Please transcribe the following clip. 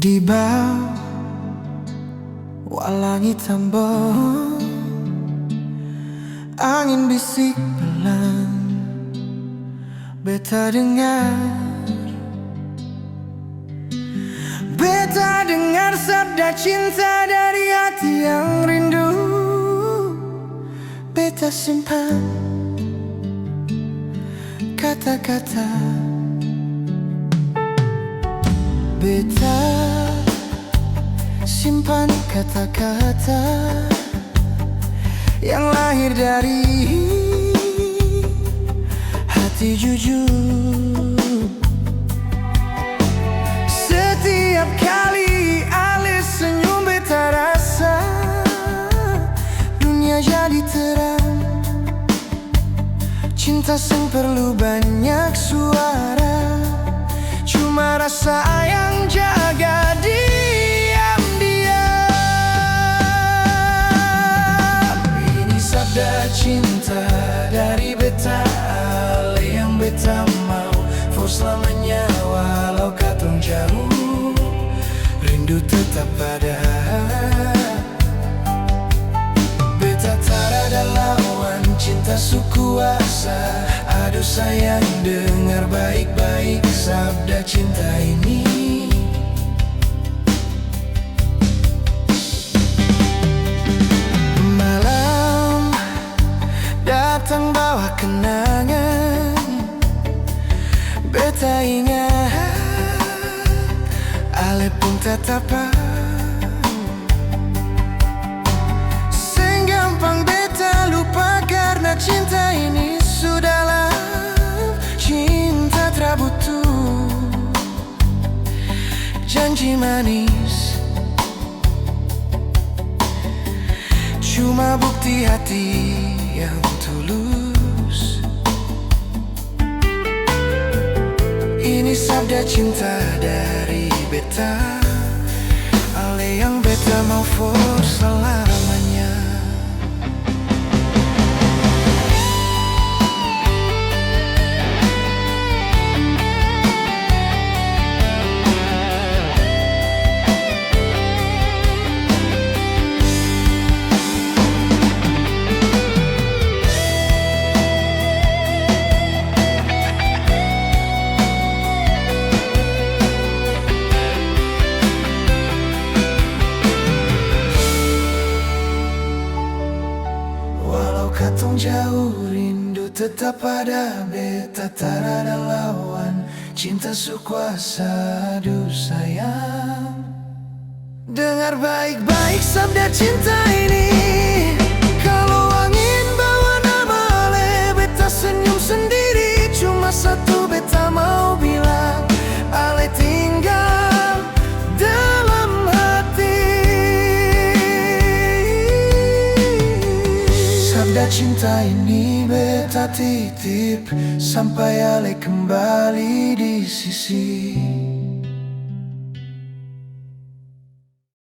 Di bawah langit tambah, angin bisik pelan, beta dengar sabda cinta dari hati yang rindu. Beta simpan kata-kata, beta simpan kata-kata yang lahir dari hati jujur. Setiap kali alis senyum beta rasa dunia jadi terang. Cinta seng perlu banyak suara, cuma rasa yang jaga diam-diam. Ini sabda cinta dari beta, ale yang beta mau for selamanya. Walau katong jauh, rindu tetap ada. Beta tarada lawan, cinta sukuasa. Aduh sayang, dengar baik-baik sabda cinta ini. Malam datang bawa kenangan, beta ingat ale pun tatapan. Seng gampang beta lupa karena cinta ini sudahlah cinta tak butuh janji manis, cuma bukti hati yang tulus. Ini sabda cinta dari beta, ale yang beta mau for selamanya. Katong jauh, rindu tetap ada. Beta tarada lawan, cinta sukuasa. Aduh sayang, dengar baik-baik sabda cinta ini. Kalau angin bawa nama ale, beta senyum sendiri. Cuma satu beta mau bilang, ale tinggal dalam hati. Sabda cinta ini beta titip sampai ale kembali di sisi.